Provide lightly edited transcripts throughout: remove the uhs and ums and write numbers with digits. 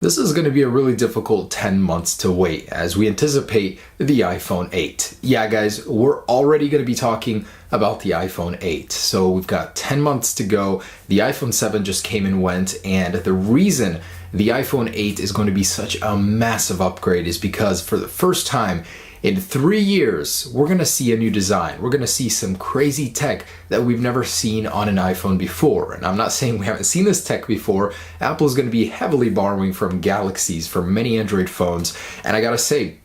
This is going to be a really difficult 10 months to wait as we anticipate the iPhone 8. Yeah, guys, we're already going to be talking about the iPhone 8. So we've got 10 months to go. The iPhone 7 just came and went, and the reason the iPhone 8 is going to be such a massive upgrade is because for the first time in 3 years, we're going to see a new design. We're going to see some crazy tech that we've never seen on an iPhone before. And I'm not saying we haven't seen this tech before. Apple is going to be heavily borrowing from Galaxies for many Android phones. And I got to say,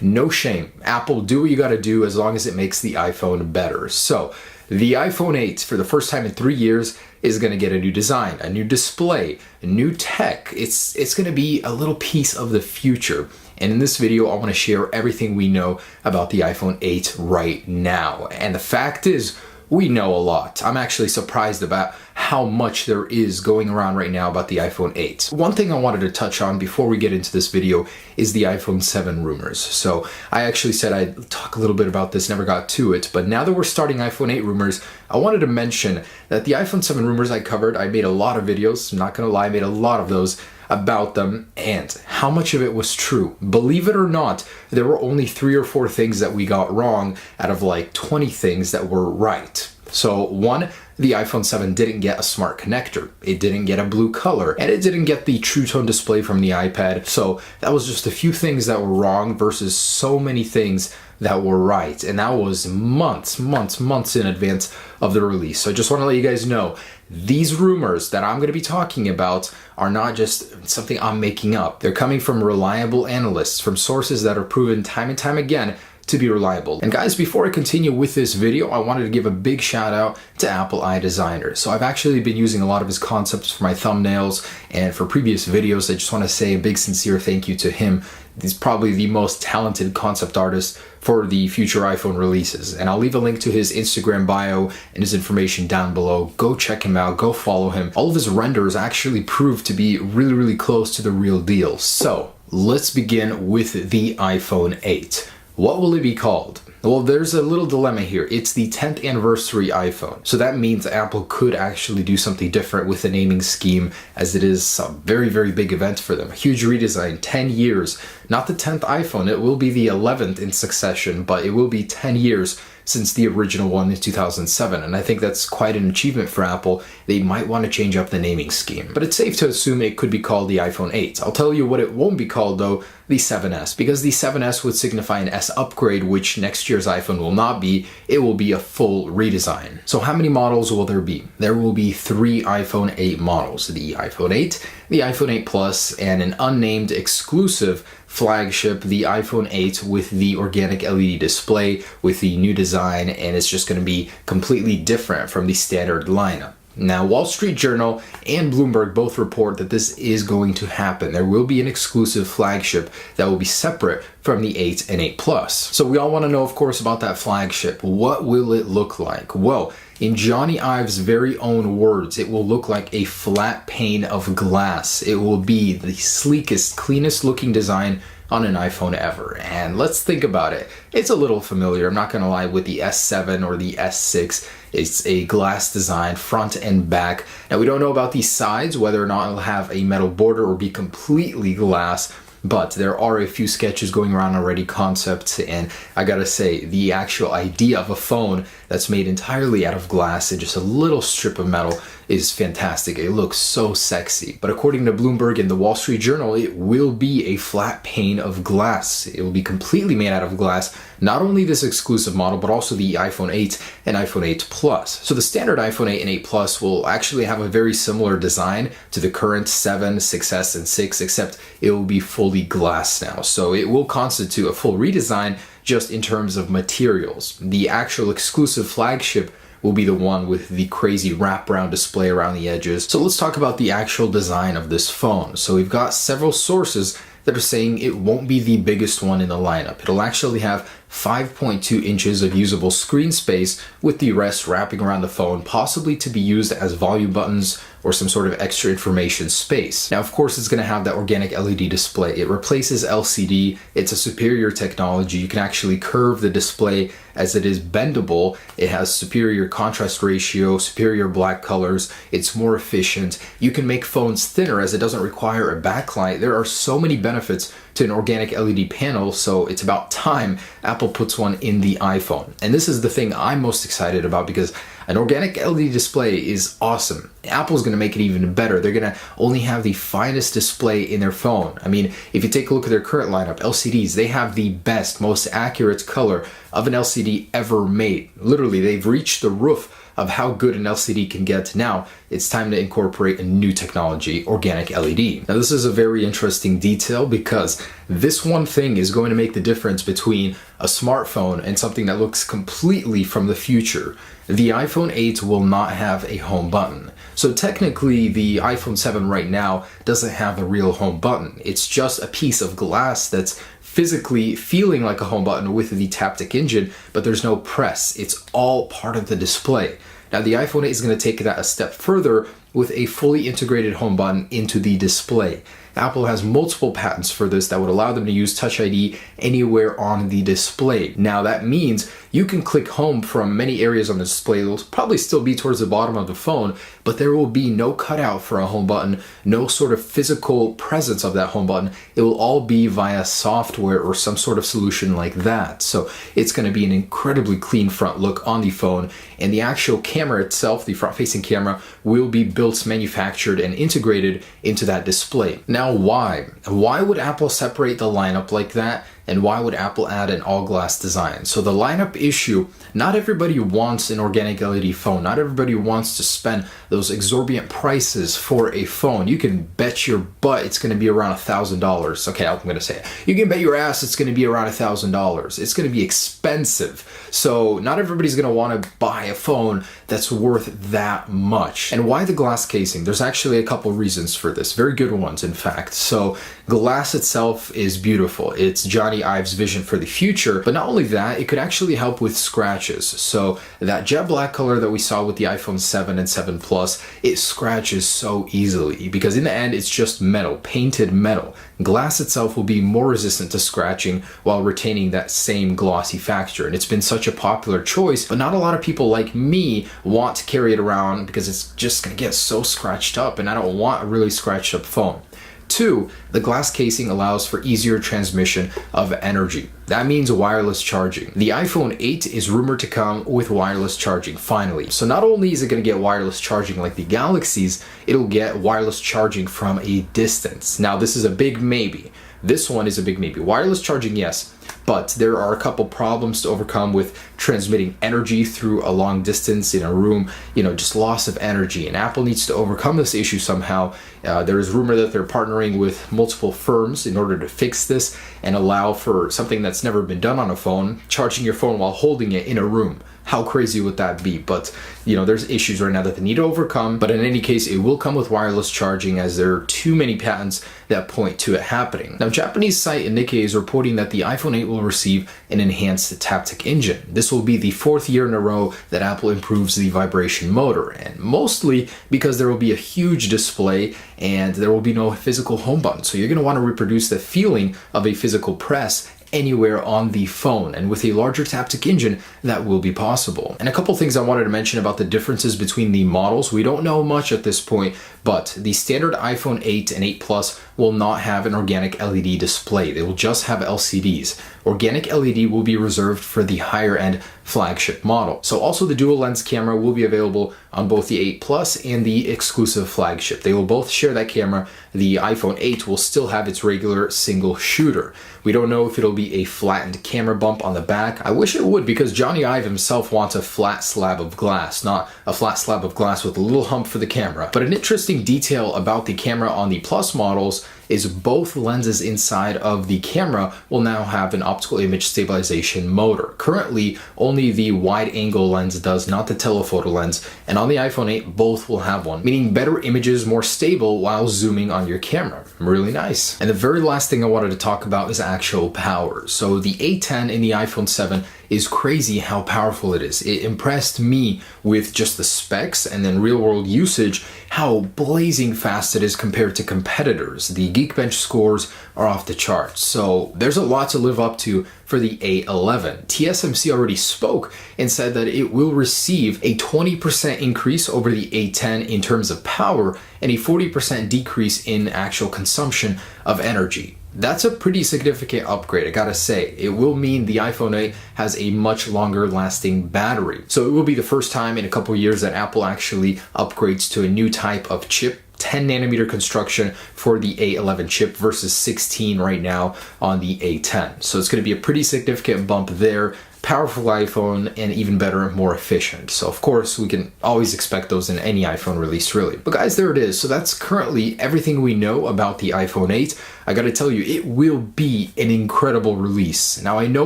no shame. Apple, do what you got to do as long as it makes the iPhone better. So the iPhone 8, for the first time in 3 years, is going to get a new design, a new display, a new tech. It's going to be a little piece of the future. And in this video, I want to share everything we know about the iPhone 8 right now. And the fact is, we know a lot. I'm actually surprised about how much there is going around right now about the iPhone 8. One thing I wanted to touch on before we get into this video is the iPhone 7 rumors. So I actually said I'd talk a little bit about this, never got to it, but now that we're starting iPhone 8 rumors, I wanted to mention that the iPhone 7 rumors I covered, I made a lot of videos, I'm not gonna lie, I made a lot of those about them and how much of it was true. Believe it or not, there were only 3 or 4 things that we got wrong out of like 20 things that were right. So one, the iPhone 7 didn't get a smart connector, it didn't get a blue color, and it didn't get the True Tone display from the iPad. So that was just a few things that were wrong versus so many things that were right. And that was months in advance of the release. So I just want to let you guys know, these rumors that I'm going to be talking about are not just something I'm making up. They're coming from reliable analysts, from sources that are proven time and time again to be reliable. And guys, before I continue with this video, I wanted to give a big shout out to Apple iDesigner. So I've actually been using a lot of his concepts for my thumbnails and for previous videos. I just want to say a big sincere thank you to him. He's probably the most talented concept artist for the future iPhone releases. And I'll leave a link to his Instagram bio and his information down below. Go check him out, go follow him. All of his renders actually prove to be really close to the real deal. So let's begin with the iPhone 8. What will it be called? Well, there's a little dilemma here. It's the 10th anniversary iPhone. So that means Apple could actually do something different with the naming scheme, as it is a very big event for them. A huge redesign, 10 years. Not the 10th iPhone, it will be the 11th in succession, but it will be 10 years since the original one in 2007. And I think that's quite an achievement for Apple. They might want to change up the naming scheme. But it's safe to assume it could be called the iPhone 8. I'll tell you what it won't be called though, the 7S, because the 7S would signify an S upgrade, which next year's iPhone will not be. It will be a full redesign. So how many models will there be? There will be 3 iPhone 8 models, the iPhone 8, the iPhone 8 Plus, and an unnamed exclusive flagship, the iPhone 8 with the organic LED display, with the new design, and it's just going to be completely different from the standard lineup. Now, Wall Street Journal and Bloomberg both report that this is going to happen. There will be an exclusive flagship that will be separate from the 8 and 8 Plus. So we all want to know, of course, about that flagship. What will it look like? Well, in Johnny Ive's very own words, it will look like a flat pane of glass. It will be the sleekest, cleanest looking design on an iPhone ever. And let's think about it. It's a little familiar, I'm not gonna lie, with the S7 or the S6. It's a glass design, front and back. Now we don't know about these sides, whether or not it'll have a metal border or be completely glass, but there are a few sketches going around already, concepts, and I gotta say, the actual idea of a phone that's made entirely out of glass and just a little strip of metal is fantastic. It looks so sexy. But according to Bloomberg and the Wall Street Journal, it will be a flat pane of glass. It will be completely made out of glass. Not only this exclusive model, but also the iPhone 8 and iPhone 8 Plus. So the standard iPhone 8 and 8 Plus will actually have a very similar design to the current 7, 6S, and 6, except it will be fully glass now. So it will constitute a full redesign just in terms of materials. The actual exclusive flagship will be the one with the crazy wraparound display around the edges. So let's talk about the actual design of this phone. So we've got several sources that are saying it won't be the biggest one in the lineup. It'll actually have 5.2 inches of usable screen space, with the rest wrapping around the phone, possibly to be used as volume buttons or some sort of extra information space. Now, of course, it's going to have that organic LED display. It replaces LCD. It's a superior technology. You can actually curve the display as it is bendable. It has superior contrast ratio, superior black colors. It's more efficient. You can make phones thinner as it doesn't require a backlight. There are so many benefits to an organic LED panel, so it's about time Apple puts one in the iPhone. And this is the thing I'm most excited about, because an organic LED display is awesome. Apple's going to make it even better. They're going to only have the finest display in their phone. I mean, if you take a look at their current lineup, LCDs, they have the best, most accurate color of an LCD ever made. Literally, they've reached the roof of how good an LCD can get. Now it's time to incorporate a new technology, organic LED. Now this is a very interesting detail, because this one thing is going to make the difference between a smartphone and something that looks completely from the future. The iPhone 8 will not have a home button. So technically the iPhone 7 right now doesn't have a real home button. It's just a piece of glass that's physically feeling like a home button with the Taptic engine, but there's no press. It's all part of the display. Now the iPhone 8 is going to take that a step further with a fully integrated home button into the display. Apple has multiple patents for this that would allow them to use Touch ID anywhere on the display. Now that means you can click home from many areas on the display. It'll probably still be towards the bottom of the phone, but there will be no cutout for a home button, no sort of physical presence of that home button. It will all be via software or some sort of solution like that. So it's going to be an incredibly clean front look on the phone, and the actual camera itself, the front-facing camera, will be built, manufactured, and integrated into that display. Now, why? Why would Apple separate the lineup like that? And why would Apple add an all-glass design? So the lineup issue, not everybody wants an organic LED phone. Not everybody wants to spend those exorbitant prices for a phone. You can bet your butt it's going to be around $1,000. Okay, I'm going to say it. You can bet your ass it's going to be around $1,000. It's going to be expensive. So not everybody's going to want to buy a phone that's worth that much. And why the glass casing? There's actually a couple reasons for this. Very good ones, in fact. So glass itself is beautiful. It's Johnny Ive's vision for the future, but not only that, it could actually help with scratches. So that jet black color that we saw with the iPhone 7 and 7 Plus, it scratches so easily because in the end it's just metal, painted metal. Glass itself will be more resistant to scratching while retaining that same glossy factor, and it's been such a popular choice, but not a lot of people like me want to carry it around because it's just gonna get so scratched up, and I don't want a really scratched up phone. 2, the glass casing allows for easier transmission of energy. That means wireless charging. The iPhone 8 is rumored to come with wireless charging finally. So not only is it going to get wireless charging like the Galaxies, it'll get wireless charging from a distance. Now this is a big maybe. This one is a big maybe. Wireless charging, yes, but there are a couple problems to overcome with transmitting energy through a long distance in a room, just loss of energy. And Apple needs to overcome this issue somehow. There is rumor that they're partnering with multiple firms in order to fix this and allow for something that's never been done on a phone, charging your phone while holding it in a room. How crazy would that be? But, there's issues right now that they need to overcome. But in any case, it will come with wireless charging as there are too many patents that point to it happening. Now, Japanese site Nikkei is reporting that the iPhone 8 will receive an enhanced Taptic engine. This will be the 4th year in a row that Apple improves the vibration motor, and mostly because there will be a huge display and there will be no physical home button. So you're going to want to reproduce the feeling of a physical press anywhere on the phone, and with a larger Taptic engine that will be possible. And a couple things I wanted to mention about the differences between the models. We don't know much at this point, but the standard iPhone 8 and 8 Plus will not have an organic LED display. They will just have LCDs. Organic LED will be reserved for the higher end flagship model. So also the dual lens camera will be available on both the 8 Plus and the exclusive flagship. They will both share that camera. The iPhone 8 will still have its regular single shooter. We don't know if it'll be a flattened camera bump on the back. I wish it would, because Johnny Ive himself wants a flat slab of glass, not a flat slab of glass with a little hump for the camera. But an interesting detail about the camera on the Plus models is both lenses inside of the camera will now have an optical image stabilization motor. Currently, only the wide angle lens does, not the telephoto lens, and on the iPhone 8, both will have one, meaning better images, more stable while zooming on your camera. Really nice. And the very last thing I wanted to talk about is actual power. So the A10 in the iPhone 7 is crazy how powerful it is. It impressed me with just the specs and then real world usage, how blazing fast it is compared to competitors. The Geekbench scores are off the charts. So there's a lot to live up to for the A11. TSMC already spoke and said that it will receive a 20% increase over the A10 in terms of power and a 40% decrease in actual consumption of energy. That's a pretty significant upgrade, I gotta say. It will mean the iPhone 8 has a much longer lasting battery. So it will be the first time in a couple years that Apple actually upgrades to a new type of chip. 10 nanometer construction for the A11 chip versus 16 right now on the A10. So it's going to be a pretty significant bump there. Powerful iPhone and even better, more efficient. So of course we can always expect those in any iPhone release really. But guys, there it is. So that's currently everything we know about the iPhone 8. I gotta tell you, it will be an incredible release. Now I know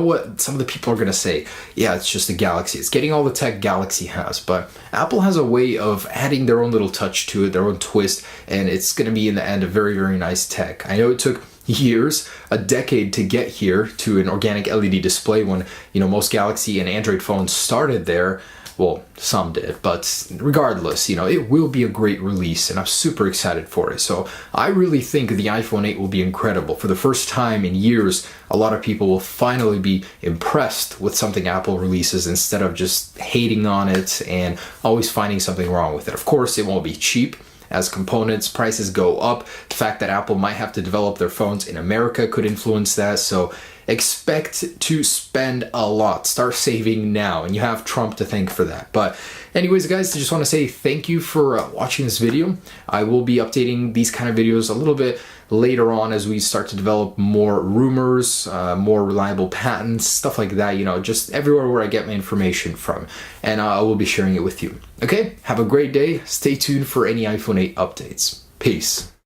what some of the people are gonna say. Yeah, it's just a Galaxy. It's getting all the tech Galaxy has, but Apple has a way of adding their own little touch to it, their own twist, and it's gonna be in the end a very, very nice tech. I know it took years, a decade to get here to an organic LED display when, most Galaxy and Android phones started there. Well, some did, but regardless, it will be a great release and I'm super excited for it. So I really think the iPhone 8 will be incredible. For the first time in years, a lot of people will finally be impressed with something Apple releases instead of just hating on it and always finding something wrong with it. Of course, it won't be cheap. As components prices go up, the fact that Apple might have to develop their phones in America could influence that. So expect to spend a lot. Start saving now, and you have Trump to thank for that. But anyways, guys, I just want to say thank you for watching this video. I will be updating these kind of videos a little bit later on as we start to develop more rumors, more reliable patents, stuff like that, just everywhere where I get my information from. And I will be sharing it with you. Okay, have a great day. Stay tuned for any iPhone 8 updates. Peace.